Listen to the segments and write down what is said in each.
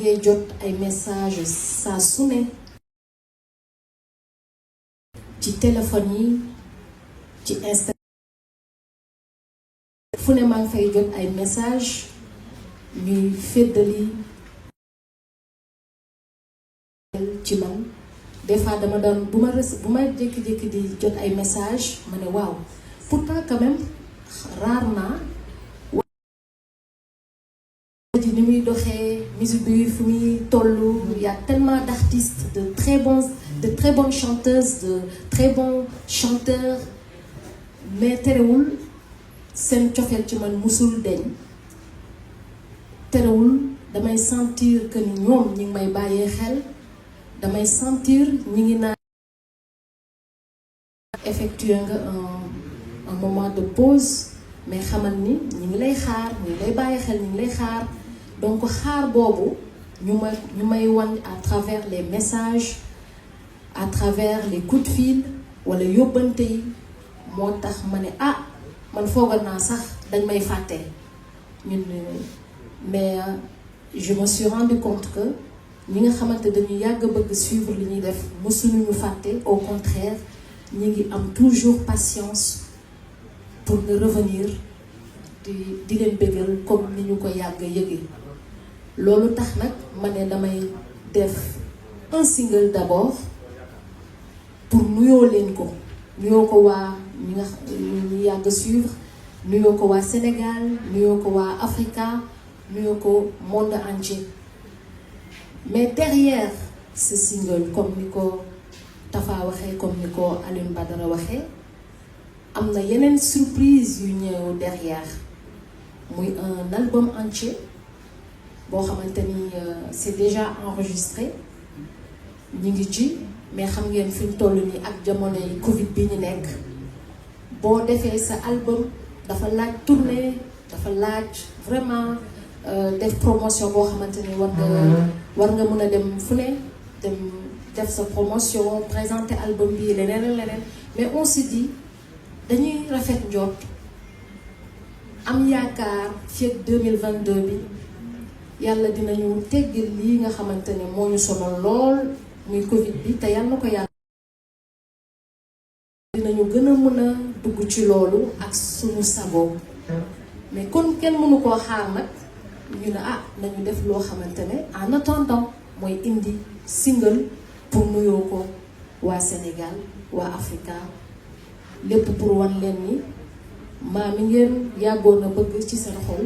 ngay jot ay message saa su ne ci téléphone yi ci Instagram fu ne maa ngi fay jot ay message ñuy féddali ci man des fois dama doon bu ma jékki-jékki di jot ay message ma ne waaw pourtant quand même rare naa ji ni muy doxee musique bi fu muy tollu y a tellement d'artistes de très bonnes chanteuses de très bons chanteurs mais terewul seen cofeel ci man musul deñ terewul damay sentir que ni ñoom ñi ngi may bàyyee xel damay sentir ñi ngi naan effectuer nga un moment de pause mais xamal ni ñi ngi lay xaar ñi ngi lay bàyyi xel ñi ngi lay xaar donc xaar boobu ñu may wan à travers les messages à travers les coups de fil wala yóbbante yi moo tax ma ne man foogoon naa sax dañ may fàtte ñun mais je me suis rendu compte que ñi nga xamante dañu yàgg bëgg suivre li ñuy def mësuñu ñu fàtte au contraire ñi ngi am toujours patience pour nga revenir di leen bëggal comme ni ñu ko yàgg yëge loolu tax nag ma ne damay def un single d'abord pour nuyoo leen ko nuyoo ko waa ñu yàgg suivre nuyoo ko waa Sénégal nuyoo ko waa Africa nuyoo ko monde entier mais derrière ce single comme ni ko Tafa waxee comme ni ko Alioune Badara waxee am na yeneen surprise yu ñëw derrière muy un album entier boo xamante ni c'est déjà enregistré ñu ngi ci mais xam ngeen fi ñu toll nii ak jamono yi Covid bi ñu nekk boo defee sa album dafa laaj tournée dafa laaj vraiment def promotion boo xamante ni war nga mën a dem fu ne dem def sa promotion présenter album bi leneen mais on se dit dañuy rafet njort am yaakaar fii ak 2022 bi yàlla dinañu teggil lii nga xamante ne moo ñu sonal lool muy Covid bi te yàlla na ko yàlla dinañu gën a mën a dugg ci loolu ak suñu sago mais kon kenn mënu koo xaar nag ñu ne nañu def loo xamante ne en attendant mooy indi single pour nuyoo ko waa Sénégal waa Africa lépp pour wan leen ni maa mi ngeen yàggoon a bëgg ci seen xol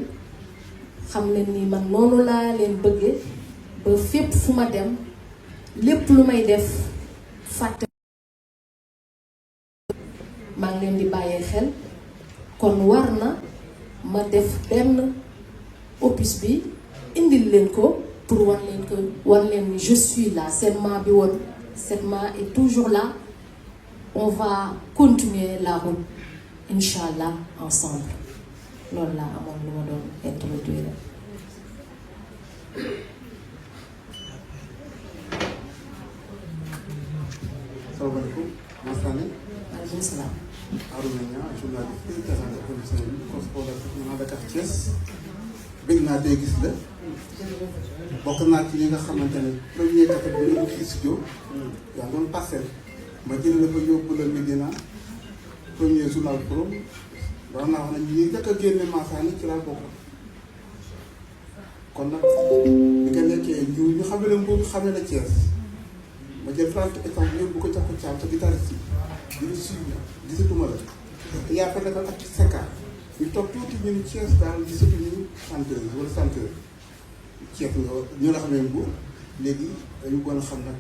xam leen ni man noonu laa leen bëggee ba fépp fu ma dem lépp lu may def fàtte maa ngi leen di bàyyee xel kon war na ma def benn opus bi indil leen ko pour war leen ni je suis là cette main bi woon cette main est toujours là on va continuer la route Inch'Allah ensemble loolu laa amoon lu ma doon introduire. salaamaaleykum. maaleykum salaam. Arouna Niang journaliste présenté commission bi correspondant Dakar Thiès. bëgg naa tey gis la. bokk naa ci ñi nga xamante ne premier café bi ñu ngi studio. yaa doon Parcelles. ma jël la fa yóbbu la Médina premier journal pro war naa wax ne ñi njëkk a génne Massaani ci laa bokk. kon nag bi nga nekkee ñu xamee la Mbour xamee la Thiès ma jël 30 exemple yóbbu ko jox ko Thiam sa guitariste yi di suivre gisatuma la yaa fa defal ak Seka ñu toog tuuti ñu ne Thiès daal gisatuñu chanteuse wala chanteur Thiès ñu la xamee Mbour léegi dañu gën a xam nag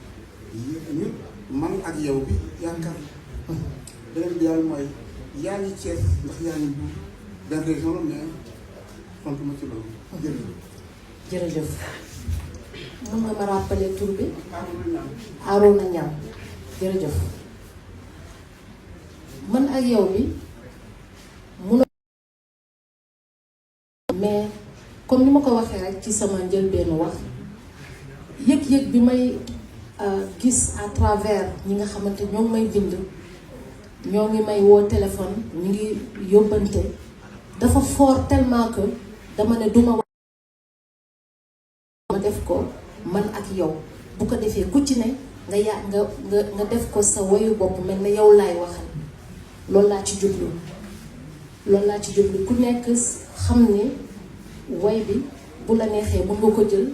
ñun man ak yow bi yaakaar beneen bi yàlla mooy yaa ngi Thiès ndax yaa ngi Mbour benn région la mais fonk ma ci loolu jërëjëf mën nga ma rappeler tur bi Arouna Niang jërëjëf man ak yow bi mun mais comme ni ma ko waxee rek ci sama njëlbeenu wax yëg-yëg bi may gis à travers ñi nga xamante ñoo ngi may bind ñoo ngi may woo téléphone ñu ngi yóbbante dafa fort tellement que dama ne duma ma def ko yow bu ko defee ku ci ne nga def ko sa woyu bopp mel ne yow laay waxal loolu laa ci jublu ku nekk xam ne way bi bu la neexee mën nga ko jël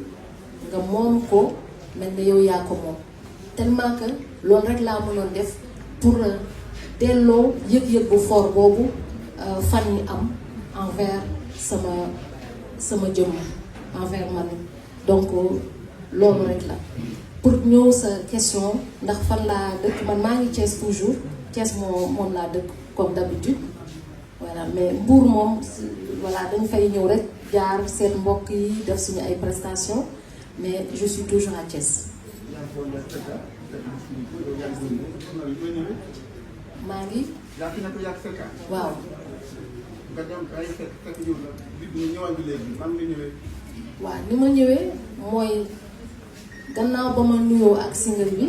nga moom ko mel ne yow yaa ko moom tellement que loolu rek laa mënoon def pour delloo yëg-yëg bu fort boobu fan yi am envers sama jëmm envers man donc loolu rek la pour ñëw sa question ndax fan laa dëkk man maa ngi Thiès toujours Thiès moom laa dëkk comme d'habitude voilà mais Mbour moom voilà dañ fay ñëw rek jaar seen mbokk yi def suñu ay prestations mais je suis toujours à Thiès. maa ngi. waaw. waaw ni ma ñëwee mooy gannaaw ba ma nuyoo ak single bi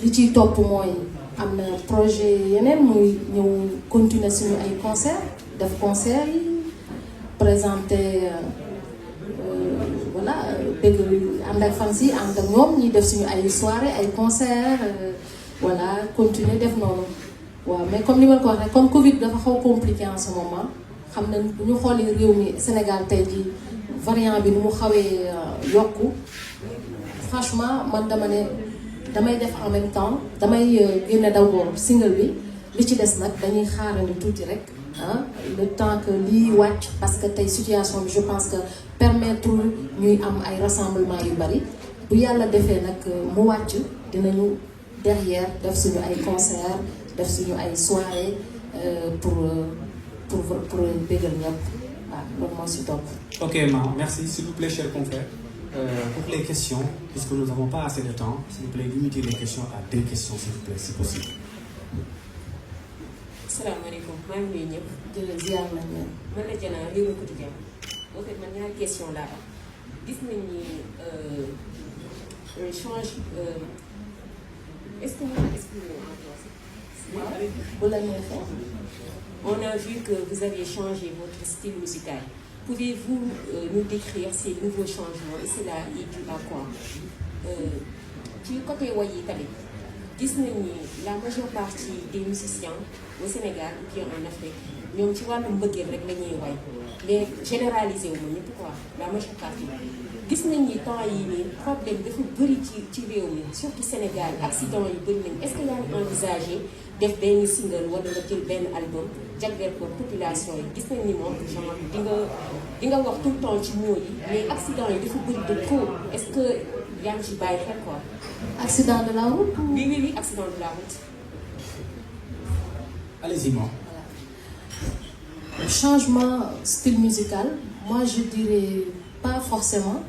li ciy topp mooy am na projet yeneen muy ñëw continuer suñu ay concert def concert yi présenter voilà bëgg ànd ak fans yi ànd ak ñoom ñi def suñu ay soirée ay concert voilà continuer def noonu waaw mais comme ni ma ko waxee comme Covid dafa xaw compliqué en ce moment xam nañ bu ñu xoolee réew mi Sénégal tey jii variant bi nu mu xawee yokku franchement man damay def en même temps damay génne d'abord single bi li ci des nag dañuy xaarandi tuuti rek le temps que lii wàcc parce que tey situation bi je pense que permettre ñuy am ay rassemblement yu bari bu yàlla defee nag mu wàcc dinañu derrière def suñu ay concert def suñu ay soirée pour bégal ñëpp waaw loolu moo si topp. Ok Ma, merci. S'il vous plaît, chers confrères, pour les questions, puisque nous n'avons pas assez de temps, s'il vous plaît, limitez les questions à 2 questions, s'il vous plaît, si possible. salaamaaleykum maa ngi nuyu ñëpp. jërëjëf ziar nañ leen. man la Diana Rewmi Quotidien en fait man ñaari question laa am gis nañ ni change est-ce que mën na exprimer en français. bu la neexee. On a vu que vous avez changé votre style musical. Pouvez-vous nous décrire ces nouveaux changements et cela est dû à quoi? Ci côté way yi tamit gis nañ ni la majeure partie des musiciens au Sénégal ou bien en Afrique ñoom ci wàllu mbëggeel rek la ñuy way mais généraliser wu ma ñëpp quoi la majeure partie gis nañ ni temps yi nii problème dafa bëri ci réew mi surtout Sénégal accident yu bëri nañ est-ce que yaa ngi envisagé def benn single wala nga jël benn album jagleel ko population yi gis nañ ni moom genre di nga wax tout le temps ci mots yi mais accident yi dafa bëri de trop est-ce que yaa ngi ci bàyyi xel quoi. accident de la route. Oui, accident de la route. Allez-y, moi. Voilà. Changement style musical, moi je dirais pas forcément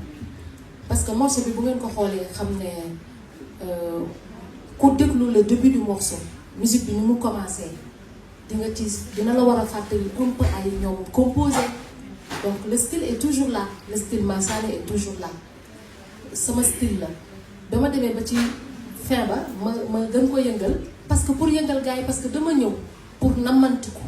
parce que morceau bi bu ngeen ko xoolee xam ne ku déglu le début du morceau musique bi ni mu commencé dina la war a fàttali un peu ay ñoom composé donc le style est toujours là le style Massane est toujours là sama style la dama demee ba ci fin ba ma gën ko yëngal parce que pour yëngal gars yi parce que dama ñëw pour namantiku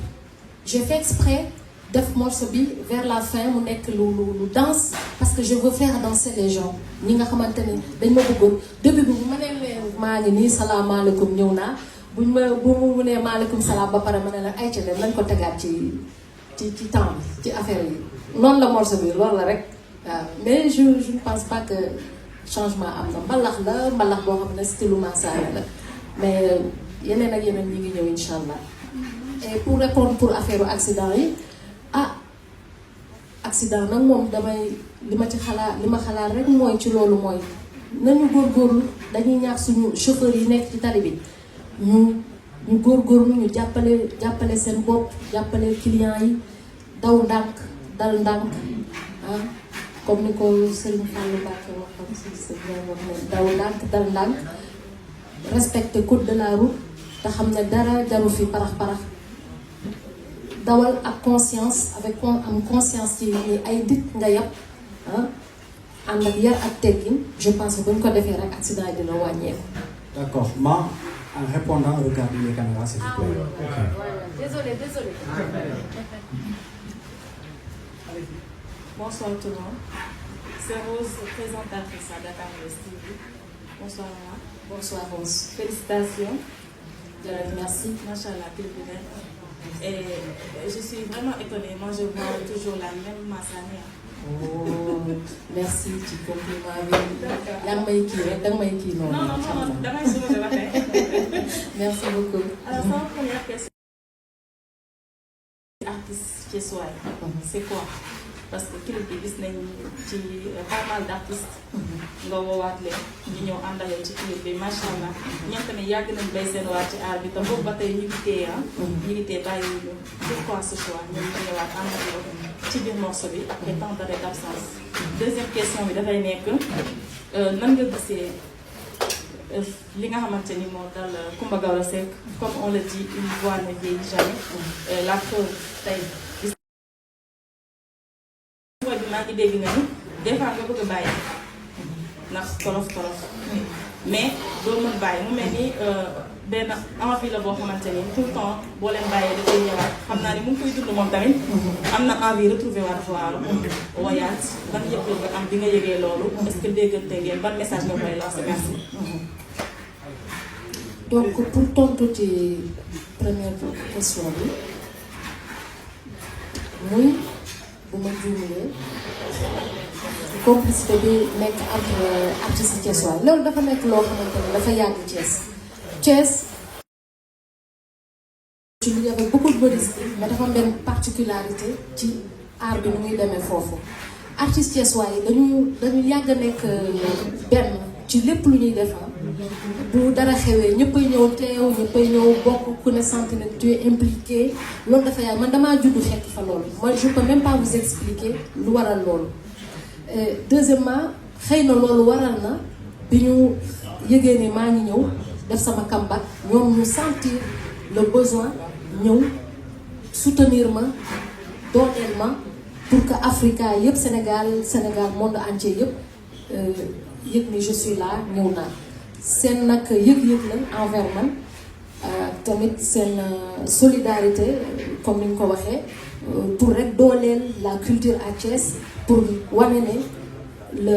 j'ai fait exprès def morceau bi vers la fin mu nekk lu danse parce que je veux faire danser les gens ñi nga xamante ni dañ ma bëggoon début bi bu ma nee leen maa ngi nii salaamaaleykum ñëw naa bu mu nee maaleykum salaam ba pare ma ne la ay ca dem nañ ko tegaat ci temps bi ci affaire yi noonu la morceau bi loolu la rek waaw mais je ne pense pas que changement am na mbalax boo xam ne style Massane la mais yeneen ak yeneen ñi ngi ñëw incha allah et pour répondre pour affaire accident yi accident nag moom li ma xalaat rek mooy ci loolu mooy nañu góorgóorlu dañuy ñaax suñu chauffeur yi nekk ci tali bi ñu góorgóorlu ñu jàppale seen bopp jàppale clients yi daw ndànk dal ndànk comme ni ko Serigne Fallou Mbacké waxoon si sa wax ne daw ndànk dal ndànk respecter code de la route te xam ne dara jaru fi parax dawal ak conscience am conscience ci ay dit nga yàpp ànd ak yar ak teggin je pense que bu ñu ko defee rek accident dina wàññeeku. D'accord. Ma, en répondant, regardez les caméras, s'il vous plaît. Okay. Désolé. Bonsoir tout le monde. c'est Rose, présentatrice à Dakar TV. Bonsoir maman. Bonsoir Rose. Félicitations. Merci. Machallah, et je suis vraiment étonnée. Moi, je vois toujours la même Massania. Oh, merci ci compliment bi. yaa ngi may kii rek danga may kii noonu. Non, damay changer ba tey. Merci beaucoup. Alors, sama première question. Artiste thiessois, c'est quoi? Parce que clip bi gis nañ ci pas mal d'artistes. nga woowaat leen ñu ñëw ànd ak yow ci clip bi macha allah. ñoom tamit yàgg nañ bay seen waa ci aar bi te boobu ba tey ñu ngi téye ñu ngi téye bàyyi ñu pourquoi ce choix ñoom ñu ñëwaat ànd ak yow ci biir morceau bi après tant d'années d'absence. Deuxième question bi dafay nekk nan nga gisee li nga xamante ni moo dal Coumba Gawlo Seck comme on le dit une voix ne vieillit jamais. La preuve tey. maa ngi dégg nga ni des fois nga bëgg a bàyyi ndax tolof mais doo mën bàyyi mu mel ni benn envie la boo xamante ni tout le temps boo leen bàyyee dafay ñëwaat xam naa ni mu ngi koy dund moom tamit am na envie retrouver waat voile woyaat ban yëpp nga am bi nga yëgee loolu est-ce que déggante ngeen ban message nga koy lancer merci. Donc pour tontu ci première question bi muy bu ma juumalee complicité bi nekk entre artistes thiessois loolu dafa nekk loo xamante ne dafa yàgg Thiès ci lu avec beaucoup de modestie mais dafa am benn particularité ci art bi nu muy demee foofu artistes thiessois yi dañu yàgg a nekk benn ci lépp lu ñuy def bu dara xewee ñëppay ñëw teew ñëppay ñëw bokk ku ne sant ne tu es impliqué loolu dafa yaay man damaa juddu fekk fa loolu moi je peux même pas vous expliquer lu waral loolu. Deuxièmement xëy na loolu waral na bi ñu yëgee ni maa ngi ñëw def sama comeback ñoom ñu sentir le besoin ñëw soutenir ma dooleel ma pour que Africa yëpp Sénégal monde entier yëpp yëg ni je suis là ñëw naa. seen nag yëg-yëg la envers man tamit seen solidarité comme ni ñu ko waxee pour rek dooleel la culture à Thiès pour wane ne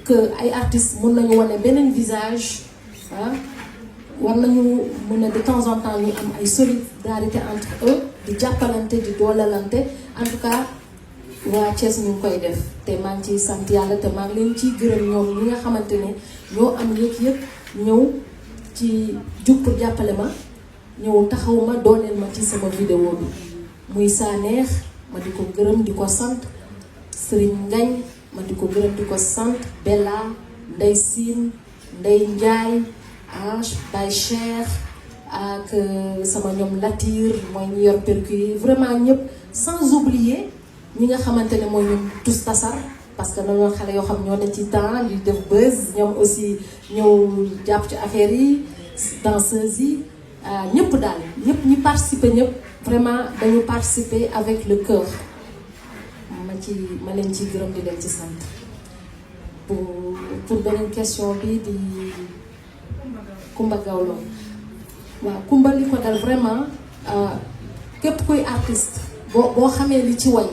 que ay artistes mun nañu wane beneen visage war nañu mun a de temps en temps ñu am ay solidarité entre eux di jàppalante di doolalante en tout cas waa Thiès ñu ngi koy def te maa ngi ciy sant yàlla te maa ngi leen ciy gërëm ñoom ñi nga xamante ne ñoo am yëg-yëg ñëw ci jug pour jàppale ma ñëw taxaw ma dooleel ma ci sama vidéo bi muy Saneex ma di ko gërëm di ko sant Serigne Ngañ ma di ko gërëm di ko sant Bella Ndey Sine Ndey Njaay Baye Cheikh ak sama ñoom Latir mooy ñu yor percu yi vraiment ñëpp sans oublier ñi nga xamante ne mooy ñun tous tasar parce que dañoo xale yoo xam ñoo ne ci temps di def buzz ñoom aussi ñëw jàpp ci affaire yi danseuses yi ñëpp daal ñëpp ñi participer ñëpp vraiment dañu participer avec le cœur ma leen ci gërëm di leen ci sant pour beneen question bi di Coumba Gawlo waaw Coumba li ko dal vraiment képp kuy artiste boo xamee li ci way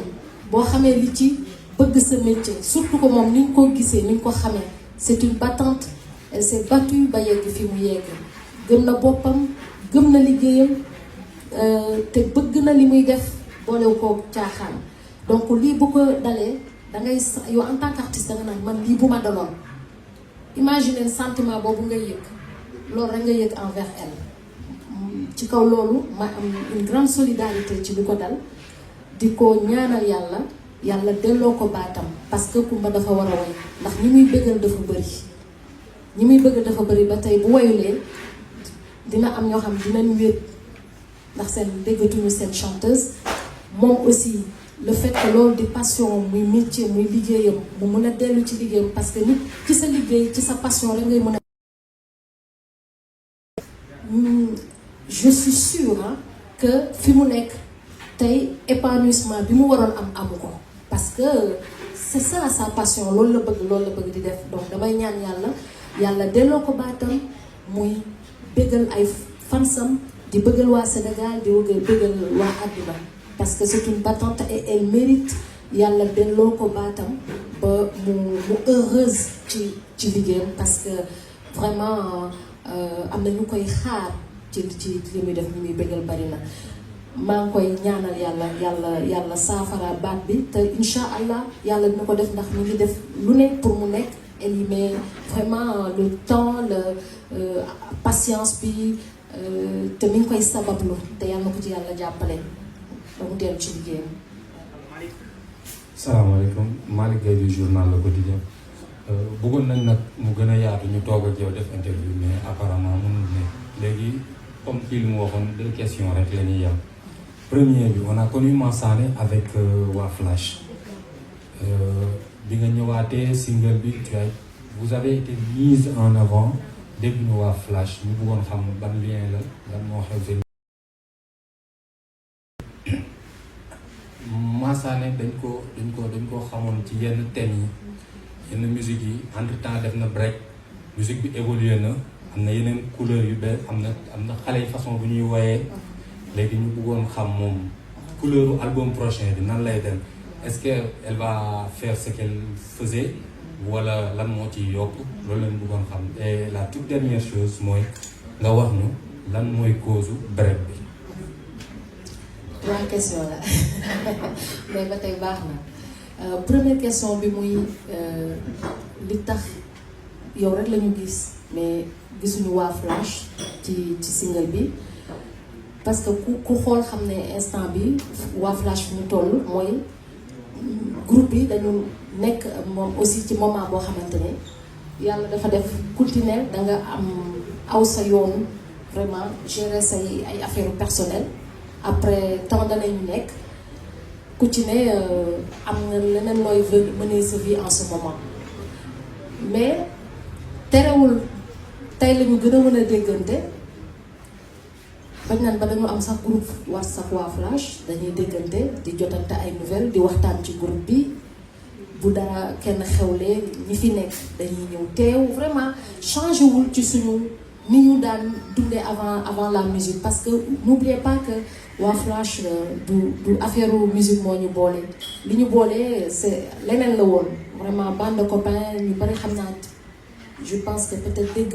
boo xamee li ci bëgg sa métier surtout que moom ni ñu ko gisee ni ñu ko xamee c'est une battante elle s'est battue ba yegg fi mu yegg gëm na boppam gëm na liggéeyam te bëgg na li muy def boolew ko caaxaan donc lii bu ko dalee dangay yow en tant qu'artiste danga naan man lii bu ma daloon imaginer sentiment boobu ngay yëg loolu rek nga yëg envers elle ci kaw loolu ma am une grande solidarité ci li ko dal di ko ñaanal yàlla delloo ko baatam parce que Coumba dafa war a way ndax ñi muy bëggal dafa bëri ba tey bu wayulee dina am ñoo xam dinañ wéet ndax seen déggatuñu seen chanteuse moom aussi le fait que loolu di passion muy métier muy liggéeyam mu mën a dellu ci liggéeyam parce que nit ci sa liggéey ci sa passion rek ngay mën a je suis sûre que fi mu nekk tey épanouissement bi mu waroon am amu ko parce que c'est ça sa passion loolu la bëgg di def donc damay ñaan yàlla delloo ko baatam muy bëggal ay fansam di bëggal waa Sénégal di bëggal waa àdduna parce que c'est une battante et elle mérite yàlla delloo ko baatam ba mu heureuse ci liggéeyam parce que vraiment am na ñu koy xaar ci li muy def ñu muy bëggal bari na maa ngi koy ñaanal yàlla saafara baat bi te incha allah yàlla dina ko def ndax mu ngi def lu ne pour mu nekk elle y met vraiment le temps patience bi te mi ngi koy sabablu te yàlla na ko ci yàlla jàppale ba mu dellu ci liggéeyam. salaamaaleykum Malick Gueye du journal Le Quotidien bëggoon nañ nag mu gën a yaatu ñu toog ak yow def interview mais apparemment mënul ne léegi comme kii li mu waxoon 2 questions rek la ñuy yem. Premier bi on a connu Massané avec waa Flash bi nga ñëwaatee single bi vous avez été mise en avant dégg ñu waa Flash ñu bëggoon xam ban lien la lan moo xew Massané dañ ko xamoon ci yenn thèmes yi yenn musique yi entre temps def na break musique bi évolué na am na yeneen couleur yu bees am na xale yi façon bu ñuy woyee léegi ñu bëggoon xam moom couleuru album prochain bi nan lay dem est-ce que elle va faire ce qu'elle faisait wala lan moo ci yokk loolu lañ bëggoon xam et la toute dernière chose mooy nga wax ñu lan mooy cause break bi. 3 questions la mais ba tey baax na première question bi muy li tax yow rek la ñu gis mais gisuñu waa Flash ci single bi parce que ku xool xam ne instant bi waa Flash fu ñu toll mooy groupe bi dañu nekk moom aussi ci moment boo xamante ne yàlla dafa def continuer da nga am aw sa yoon vraiment gérer say ay affaires personnelles. Après tant d'années ñu nekk ku ci ne am nga leneen looy mener sa vie en ce moment mais terewul tey la ñu gën a mën a déggante bañ naan ba dañu am sax groupe WhatsApp waa Flash dañuy déggante di jotante ay nouvelles di waxtaan ci groupe bi bu dara kenn xewlee ñi fi nekk dañuy ñëw teew vraiment changé wul ci suñu ni ñu daan dundee avant la musique parce que n'oubliez pas que waa Flash du affaire musique moo ñu boole li ñu boole c'est leneen la woon vraiment bande de copains ñu bari xam naa je pense que peut-être dégg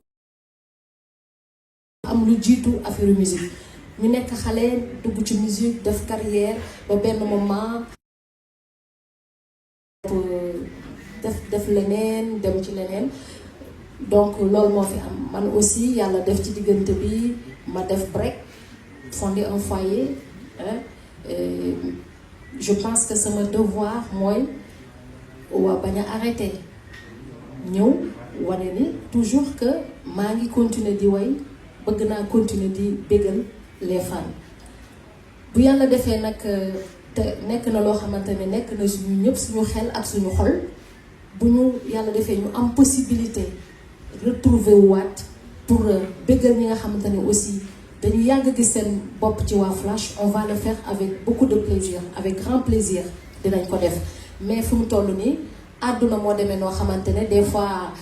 am lu jiitu affaire musique ñu nekk xale dugg ci musique def carrière ba benn moment def leneen dem ci leneen donc loolu moo fi am man aussi yàlla def ci diggante bi ma def break fonder un foyer je pense que sama devoir mooy waa bañ a arrêter ñëw wane ni toujours que maa ngi continuer di way bëgg naa continuer di bégal les fans bu yàlla defee nag te nekk na loo xamante ne nekk na suñu ñëpp suñu xel ak suñu xol bu ñu yàlla defee ñu am possibilité retrouver waat pour bégal ñi nga xamante ne aussi dañu yàgg gis seen bopp ci waa Flash on va le faire avec beaucoup de plaisir avec grand plaisir dinañ ko def mais fu mu toll nii àdduna moo demee noo xamante ne des fois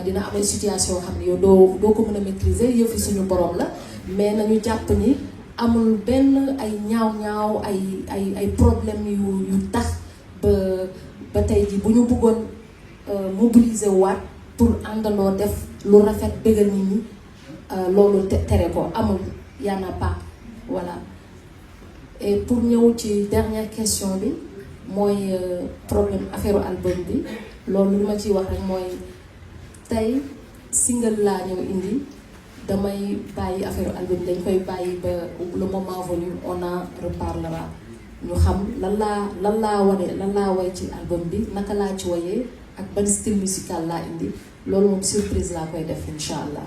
dina am ay situation xam ne yow doo ko mën a maîtriser yëfi suñu borom la mais nañu jàpp ni amul benn ay ñaaw ay problème yu tax ba tey ji bu ñu bëggoon mobiliser waat pour àndandoo def lu rafet bégal nit ñi loolu tere ko amul y en a pas voilà et pour ñëw ci dernière question bi mooy problème affaire album bi loolu li ma ciy wax rek mooy tey single laa ñëw indi damay bàyyi affaire album dañ koy bàyyi ba le moment venu on en reparlera ñu xam lan laa way ci album bi naka laa ci wayee ak ban style musical laa indi loolu moom surprise laa koy def incha allah.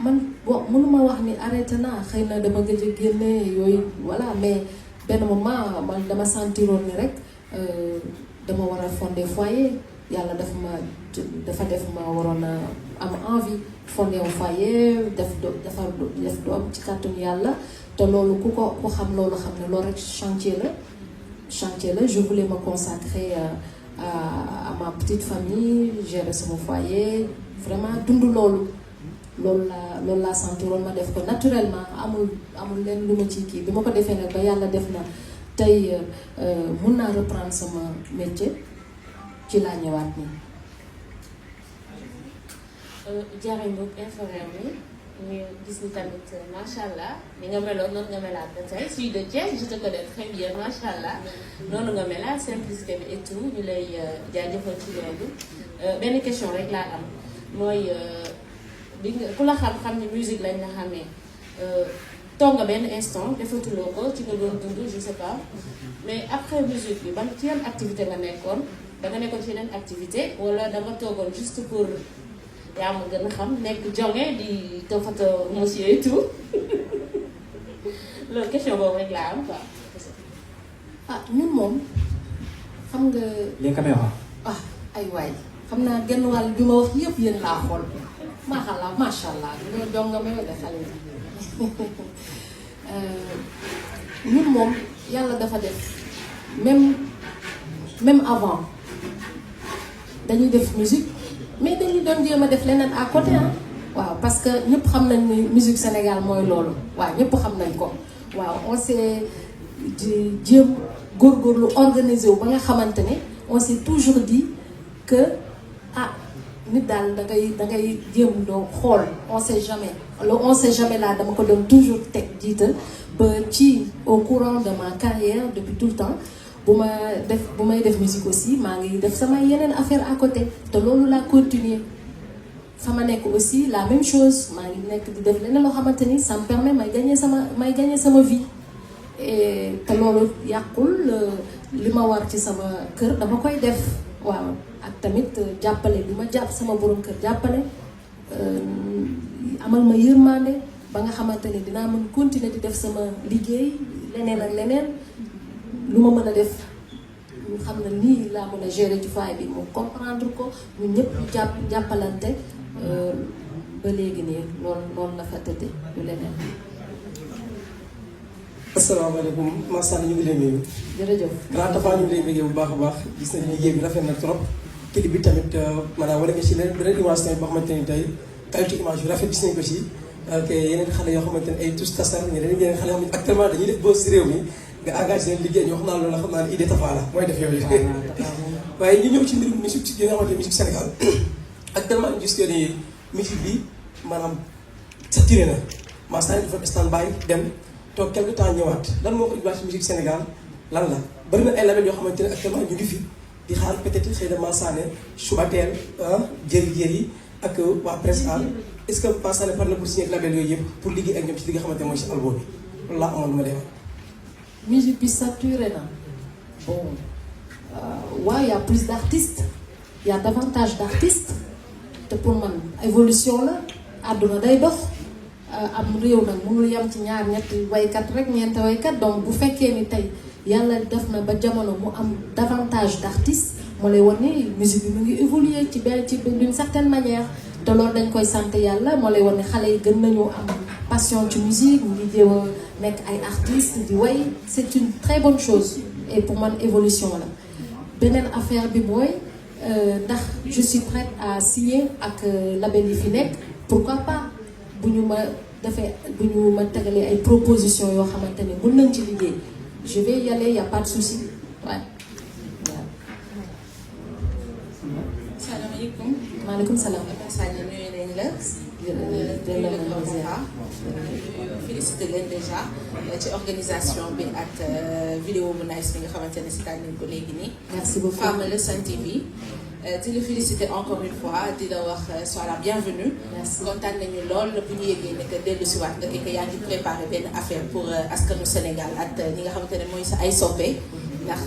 man bon mënuma wax ni arrêté naa xëy na dama gëj a génne yooyu voilà mais benn moment man dama sentiroon ni rek dama war a fonder foyer yàlla dafa def ma waroon a am envie fonder un foyer def doom ci kàttanu yàlla te loolu ku xam loolu xam ne loolu rek chantier la je voulais me consacrer à ma petite famille gérer sama foyer vraiment dund loolu loolu laa sentiroon ma def ko naturellement amul leen lu ma ci kii bi ma ko defee nag ba yàlla def na tey mun naa reprendre sama métier ci laa ñëwaat nii. Diarra Mboup Infos ñu gis ni tamit macha allah ni nga meloon noonu nga melaat ba tey suis de Thiès je te connais très bien macha allah noonu nga melaat simplicité bi et tout ñu lay jaajëfal ci loolu benn question rek laa am mooy bi nga ku la xam ni musique lañ la xamee toog nga benn instant defatuloo ko ci nga doon dund je sais pas mais après musique bi ban ci yan activité nga nekkoon da nga nekkoon ci yeneen activité wala da nga toogoon juste pour. yaa ma gën a xam nekk jonge di toppatoo monsieur et tout loolu question boobu rek laa am quoi. ñun moom xam nga. les caméras. ay waay xam naa genn wàll bi ma wax yëpp yéen laa xool macha allah loolu jonga ma de xale yi ñun moom yàlla dafa def même avant dañuy def musique. mais dañuy doon jéem a def leneen à côté waaw parce que ñëpp xam nañ ni musique Sénégal mooy loolu waaw ñëpp xam nañ ko waaw on s'est jéem góorgóorlu organisé wu ba nga xamante ne on s'est toujours dit que nit daal da ngay jéem doo xool on sait jamais là dama ko doon toujours teg jiital ba ci au courant de ma carrière depuis tout le temps bu may def musique aussi maa ngi def sama yeneen affaire à côté te loolu laa continuer sama nekk aussi la même chose maa ngi nekk di def leneen loo xamante ni ça me permet may gagner sama vie et te loolu yàqul li ma war ci sama kër dama koy def waaw ak tamit jàppale li ma jàpp sama borom kër jàppale amal ma yërmande ba nga xamante ni dinaa mën continuer di def sama liggéey leneen ak leneen lu ma mën a def ñu xam ne lii laa mën a gérer ci foyer bi mu comprendre ko ñun ñëpp ñu jàppalante ba léegi nii loolu la fa tëddee lu leneen. asalaamaaleykum Massa ñu ngi lay nuyu. jërëjëf. Grand Tapha ñu ngi lay bëggee bu baax a baax gis nañu liggéey bi rafet na trop clip bi tamit maanaam war nga ci beneen image tamit boo xamante ni tey qualité image yu rafet gis nañu ko ci ak yeneen xale yoo xamante ne ay tous tasar yeneen xale yoo xam ne actuellement dañuy def buzz ci réew mi. nga engagé leen liggéey ñoo xam naa loolu la xam naa ne idée Tapha la mooy def yooyu waaye ñu ñëw ci mbirum musique yi nga xamante ne musique Sénégal actuellement ñu gis que ni musique bi maanaam saturé na Massa dafa stand by dem toog quelque temps ñëwaat lan moo ko indiwaat ci musique Sénégal lan la bari na ay label yoo xamante ne actuellement ñu ngi fi di xaar peut-être xëy na Massa ne Subatel jëri ak waa Presse Art est-ce que Massa ne par na pour signer ak label yooyu yëpp pour liggéey ak ñoom ci li nga xamante ne mooy si album bi loolu laa amoon lu ma demee. musique bi saturé na bon waaw y a plus d'artistes y a davantage d'artistes te pour man évolution la àdduna day dox am réew nag mënul yem ci ñaar ñetti waykat rek ñeenti waykat donc bu fekkee ni tey yàlla def na ba jamono mu am davantage d'artistes moo lay wan ni musique bi mu ngi évoluer ci d'une certaine manière te loolu dañ koy sant yàlla moo lay wan ni xale yi gën nañu am passion ci musique ñu ngi jéem a nekk ay artistes di way c'est une très bonne chose et pour man évolution la beneen affaire bi mooy ndax je suis prête à signer ak label yi fi nekk pourquoi pas bu ñu ma tegalee ay propositions yoo xamante ne mën nañ ci liggéey je vais y aller y a pas de souci waaw. salaamaaleykum. maaleykum salaam. Sadio nuyu nañ la. félicité leen déjà ci organisation bi ak vidéo bu nice bi nga xamante ne si tànn nañ ko léegi nii. merci beaucoup Femme Le Sen TV. di la féliciter encore une fois di la wax sois la bienvenue. merci kontaan nañu lool bu ñu yëgee ne que dellu si waat nga que yaa ngi préparé benn affaire pour askanu Sénégal ak ñi nga xamante ne mooy sa ay soppe. ndax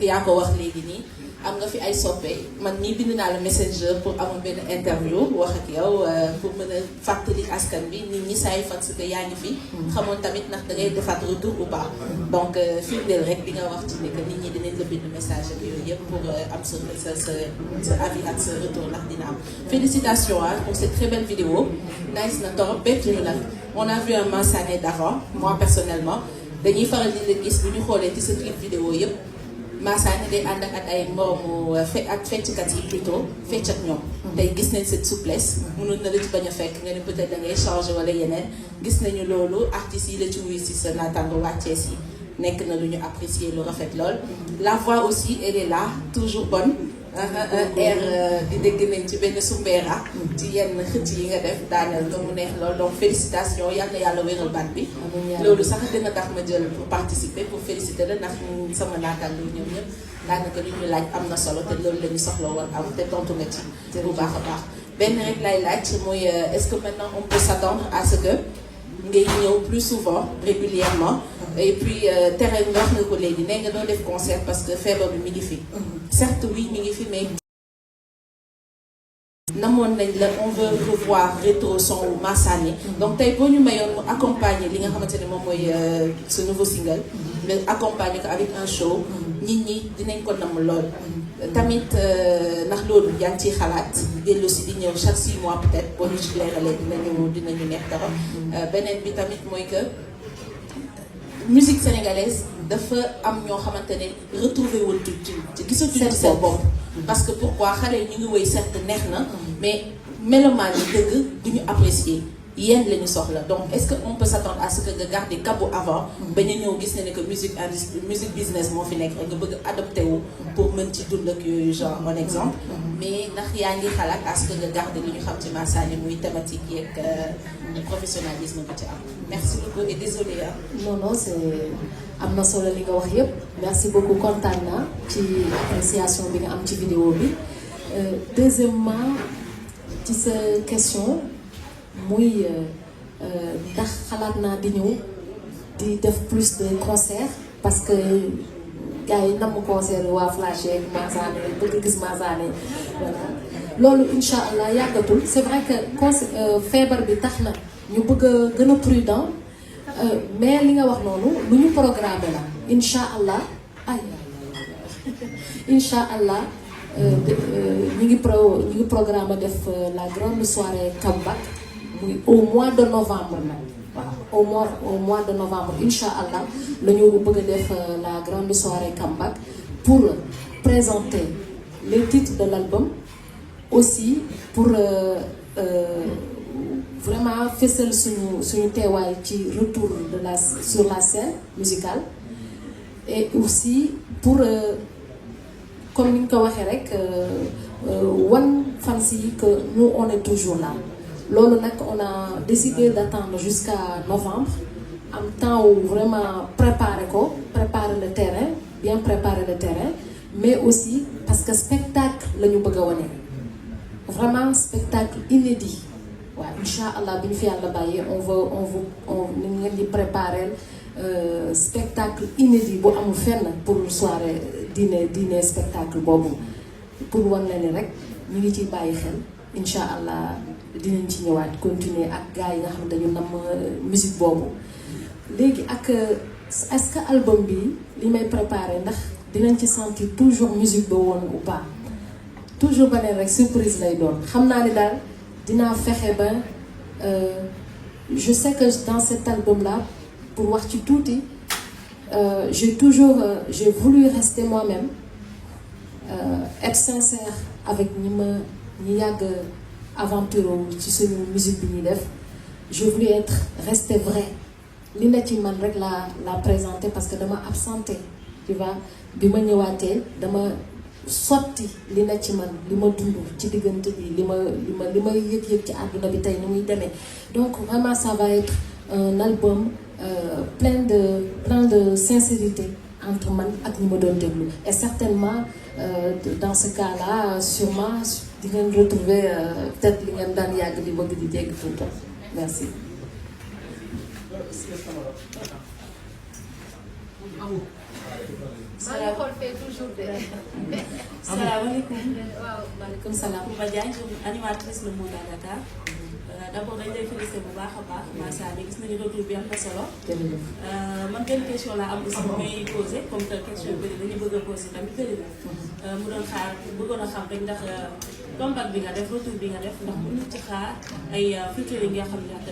yaa ko wax léegi nii. am nga fi ay soppe man mii bind naa la messenger pour amoon benn interview wax ak yow pour mën a fàttali askan bi nit ñi say fan que yaa ngi fi. xamoon tamit ndax da ngay defaat retour ou pas. donc firndeel rek bi nga wax ci ne que nit ñi dinañ la bind message ak yooyu yëpp pour am sa avis ak sa retour ndax dina am. félicitations pour cette très belle vidéo nice na torop bett ñu nag on a vu un Massané d'avant moi personnellement dañuy faral di la gis bu ñu xoolee ci sa clip vidéo yëpp. Massane day ànd ak ay moroomu ak fecckat yi plutôt fecc ak ñoom. tey gis nañ cette souplesse. mënoon na la ci bañ a fekk nga ne peut-être da ngay changer wala yeneen. gis nañu loolu artistes yi la ci wuyu si sa naataango waa Thiès yi nekk na lu ñu apprécier lu rafet lool. la voix aussi elle est là toujours bonne. di dégg nañ ci benn sumbeera ci yenn xëcc yi nga def daaneel nga mu neex lool donc félicitations yal na yàlla wéral baat bi. loolu sax dina tax ma jël pour participer pour féliciter la ndax sama naataango ñoom ñëpp daanaka li ñu laaj am na solo te loolu la ñu soxla woon am te tontu nga ci bu baax a baax. benn rek lay laaj mooy est-ce que maintenant on peut s'attendre à ce que ngay ñëw plus souvent régulièrement et puis tere nga wax nga ko léegi nee nga doon def concert parce que feebar bi mi ngi fi. certes oui mi ngi fi mais namoon nañ la on veut revoir rétro son wu Massane donc tey boo ñu mayoon mu accompagner li nga xamante ne moom mooy ce nouveau single nga accompagner ko avec un show nit ñi dinañ ko nam lool. tamit ndax loolu yaa ngi ciy xalaat dellu si di ñëw chaque 6 mois peut-être boo ñu ci leeralee dinañu neex dara. beneen bi tamit mooy que musique sénégalaise dafa am ñoo xamante ne retrouver wul ci gisatuñu seen bopp. parce que pourquoi xale yi ñu ngi woy certes neex na mais mélomane yi dëgg du ñu apprécier yéen la ñu soxla donc est-ce que on peut s'attendre à ce que nga garder cabu avant. ba ñu ñëw gis ne que musique business moo fi nekk nga bëgg adopté wu pour mën ci dund ak yooyu genre bon exemple. mais ndax yaa ngi xalaat à ce que nga garder li ñu xam ci Massane muy thématique yeeg professionnalisme bi ci am. merci beaucoup et désolé non c'est am na solo li nga wax yépp merci beaucoup kontaan naa ci appréciation bi nga am ci vidéo bi deuxièmement ci sa question. muy ndax xalaat naa di ñëw di def plus de concerts parce que gars yi namm concert yi waa Flash yeeg Massane bëgg gis Massane voilà loolu incha allah yàggatul c'est vrai que feebar bi tax na ñu bëgg a gën a prudent mais li nga wax noonu lu ñu programmé la incha allah incha allah ñu ngi programme def la grande soirée comeback. au mois de novembre nag waaw au mois de novembre incha allah la ñu bëgg a def la grande soirée comeback pour présenter les titres de l'album aussi pour vraiment fësal suñu teewaay ci retour sur la scène musicale et aussi pour comme ni ñu ko waxee rek wan fans yi que nous on est toujours là. loolu nag on a décidé d'attendre jusqu'à novembre am temps où vraiment préparer le terrain bien préparer le terrain mais aussi parce que spectacle la ñu bëgg a wane vraiment spectacle inédit waaw incha allah bi ñu fi yàlla bàyyee on ngeen di préparer spectacle inédit bu amul fenn pour soirée dîner spectacle boobu pour wan la ni rek ñu ngi ciy bàyyi xel incha allah. dinañ ci ñëwaat continuer ak gars yi nga xam ne dañu nam musique boobu léegi ak est-ce que album bi li may préparer ndax dinañ ci sentir toujours musique ba woon ou pas toujours ba ne rek surprise lay doon xam naa ni daal dinaa fexe ba je sais que dans cet album là pour wax ci tuuti j'ai voulu rester moi-même être sincère avec ñi yàgg aventure ci suñu musique bi ñuy def je voulais rester vrai li na ci man rek la présenter parce que dama absenté tu vois bi ma ñëwaatee dama sotti li na ci man li ma dund ci diggante bi li ma yëg-yëg ci àdduna bi tey ni muy demee donc vraiment ça va être un album plein de sincérité entre man ak ñi ma doon déglu et certainement dans ce cas-là sûrement di ngeen retrouver peut-être li ngeen daan yàgg di bëgg di dégg tout le temps merci. salaamaaleykum. waaw maaleykum salaam. Coumba Diagne animatrice Le Monde à Dakar. D'abord dañ lay féliciter bu baax a baax Massane gis nañu retour bi am na solo. man benn question laa am aussi may poser comme que question bi dañu bëgg a poser tamit bëri na. mu doon xaar bëggoon a xam rek ndax comeback bi nga def retour bi nga def ndax mën nañu ci xaar ay featuring yi nga xam ne ak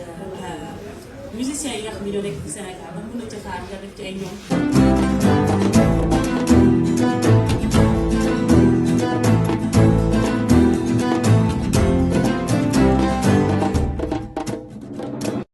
musiciens yi nga xam ne ñoo nekk ci Sénégal ndax mën nañu ci xaar nga def ci ay ñoom.